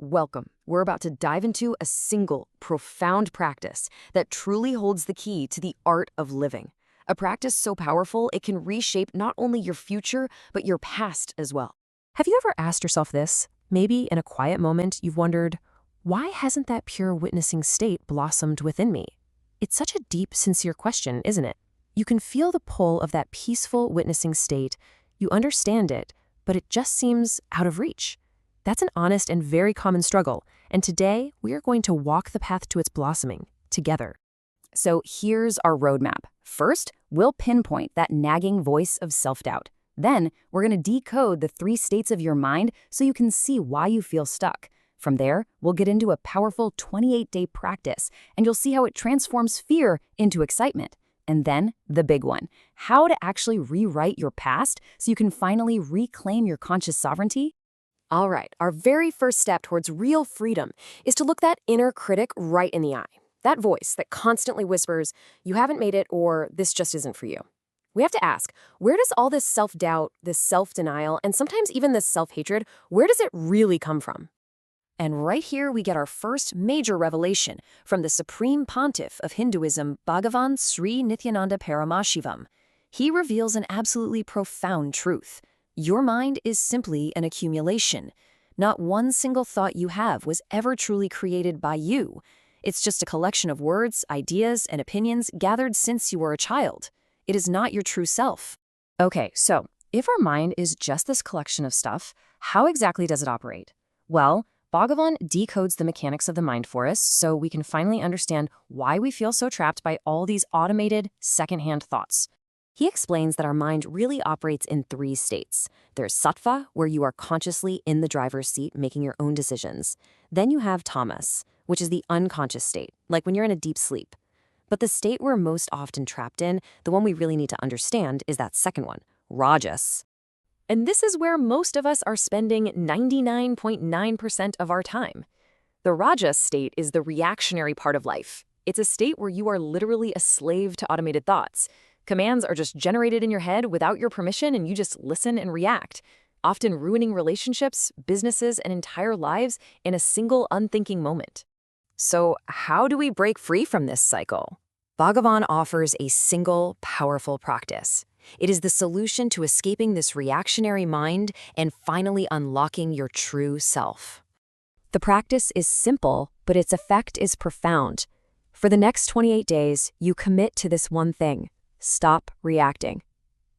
Welcome. We're about to dive into a single, profound practice that truly holds the key to the art of living. A practice so powerful it can reshape not only your future, but your past as well. Have you ever asked yourself this? Maybe in a quiet moment you've wondered, why hasn't that pure witnessing state blossomed within me? It's such a deep, sincere question, isn't it? You can feel the pull of that peaceful witnessing state. You understand it, but it just seems out of reach. That's an honest and very common struggle, and today we are going to walk the path to its blossoming together. So here's our roadmap. First, we'll pinpoint that nagging voice of self-doubt. Then, we're going to decode the 3 states of your mind so you can see why you feel stuck. From there, we'll get into a powerful 28-day practice, and you'll see how it transforms fear into excitement. And then, the big one, how to actually rewrite your past so you can finally reclaim your conscious sovereignty. All right, our very first step towards real freedom is to look that inner critic right in the eye. That voice that constantly whispers, you haven't made it, or this just isn't for you. We have to ask, where does all this self-doubt, this self-denial, and sometimes even this self-hatred, where does it really come from? And right here we get our first major revelation from the Supreme Pontiff of Hinduism, BHAGAVAN SRI NITHYANANDA PARAMASHIVAM. He reveals an absolutely profound truth. Your mind is simply an accumulation. Not one single thought you have was ever truly created by you. It's just a collection of words, ideas, and opinions gathered since you were a child. It is not your true self. Okay, so if our mind is just this collection of stuff, how exactly does it operate? Well, Bhagavan decodes the mechanics of the mind for us so we can finally understand why we feel so trapped by all these automated, secondhand thoughts. He explains that our mind really operates in 3 states. There's sattva, where you are consciously in the driver's seat making your own decisions. Then you have tamas, which is the unconscious state, like when you're in a deep sleep. But the state we're most often trapped in, the one we really need to understand, is that second one, rajas. And this is where most of us are spending 99.9% of our time. The rajas state is the reactionary part of life. It's a state where you are literally a slave to automated thoughts. Commands are just generated in your head without your permission, and you just listen and react, often ruining relationships, businesses, and entire lives in a single unthinking moment. So how do we break free from this cycle? Bhagavan offers a single, powerful practice. It is the solution to escaping this reactionary mind and finally unlocking your true self. The practice is simple, but its effect is profound. For the next 28 days, you commit to this one thing. Stop reacting.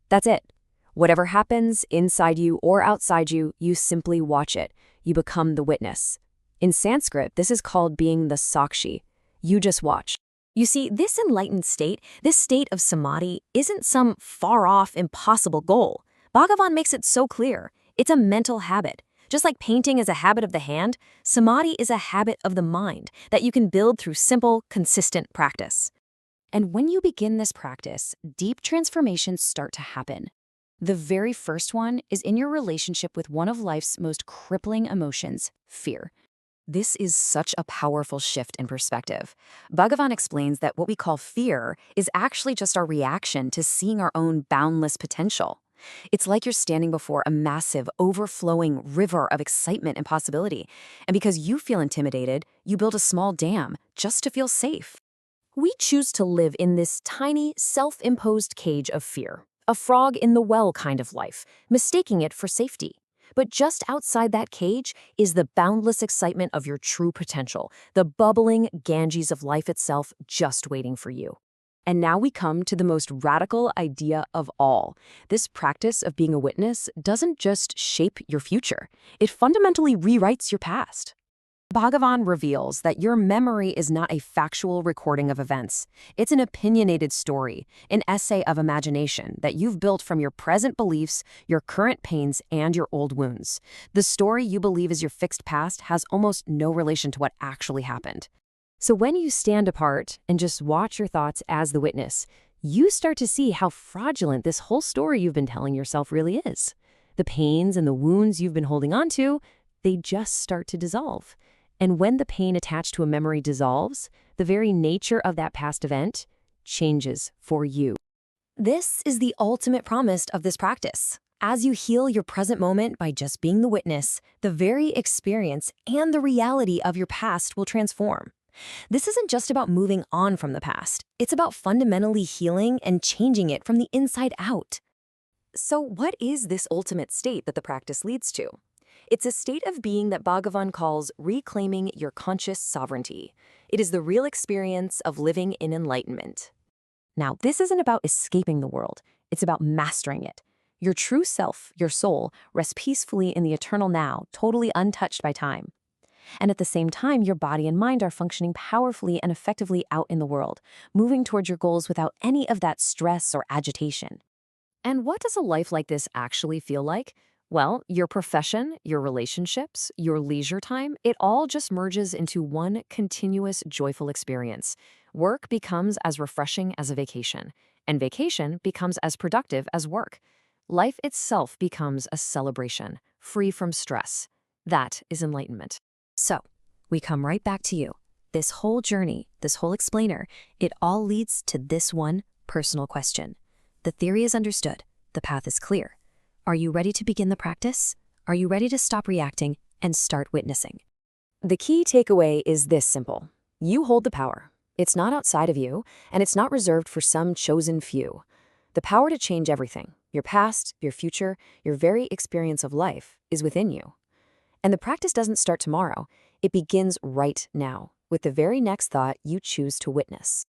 That's it. Whatever happens inside you or outside you, you simply watch it. You become the witness. In Sanskrit, this is called being the sakshi. You just watch. You see, this enlightened state, this state of samadhi, isn't some far-off, impossible goal. Bhagavan makes it so clear. It's a mental habit. Just like painting is a habit of the hand, samadhi is a habit of the mind that you can build through simple, consistent practice. And when you begin this practice, deep transformations start to happen. The very first one is in your relationship with one of life's most crippling emotions, fear. This is such a powerful shift in perspective. Bhagavan explains that what we call fear is actually just our reaction to seeing our own boundless potential. It's like you're standing before a massive, overflowing river of excitement and possibility. And because you feel intimidated, you build a small dam just to feel safe. We choose to live in this tiny, self-imposed cage of fear, a frog in the well kind of life, mistaking it for safety. But just outside that cage is the boundless excitement of your true potential, the bubbling Ganges of life itself just waiting for you. And now we come to the most radical idea of all. This practice of being a witness doesn't just shape your future. It fundamentally rewrites your past. Bhagavan reveals that your memory is not a factual recording of events. It's an opinionated story, an essay of imagination that you've built from your present beliefs, your current pains, and your old wounds. The story you believe is your fixed past has almost no relation to what actually happened. So when you stand apart and just watch your thoughts as the witness, you start to see how fraudulent this whole story you've been telling yourself really is. The pains and the wounds you've been holding on to, they just start to dissolve. And when the pain attached to a memory dissolves, the very nature of that past event changes for you. This is the ultimate promise of this practice. As you heal your present moment by just being the witness, the very experience and the reality of your past will transform. This isn't just about moving on from the past. It's about fundamentally healing and changing it from the inside out. So what is this ultimate state that the practice leads to? It's a state of being that Bhagavan calls reclaiming your conscious sovereignty. It is the real experience of living in enlightenment. Now, this isn't about escaping the world. It's about mastering it. Your true self, your soul, rests peacefully in the eternal now, totally untouched by time. And at the same time, your body and mind are functioning powerfully and effectively out in the world, moving towards your goals without any of that stress or agitation. And what does a life like this actually feel like? Well, your profession, your relationships, your leisure time, it all just merges into one continuous, joyful experience. Work becomes as refreshing as a vacation, and vacation becomes as productive as work. Life itself becomes a celebration, free from stress. That is enlightenment. So, we come right back to you. This whole journey, this whole explainer, it all leads to this one personal question. The theory is understood. The path is clear. Are you ready to begin the practice? Are you ready to stop reacting and start witnessing? The key takeaway is this simple. You hold the power. It's not outside of you, and it's not reserved for some chosen few. The power to change everything, your past, your future, your very experience of life, is within you. And the practice doesn't start tomorrow. It begins right now, with the very next thought you choose to witness.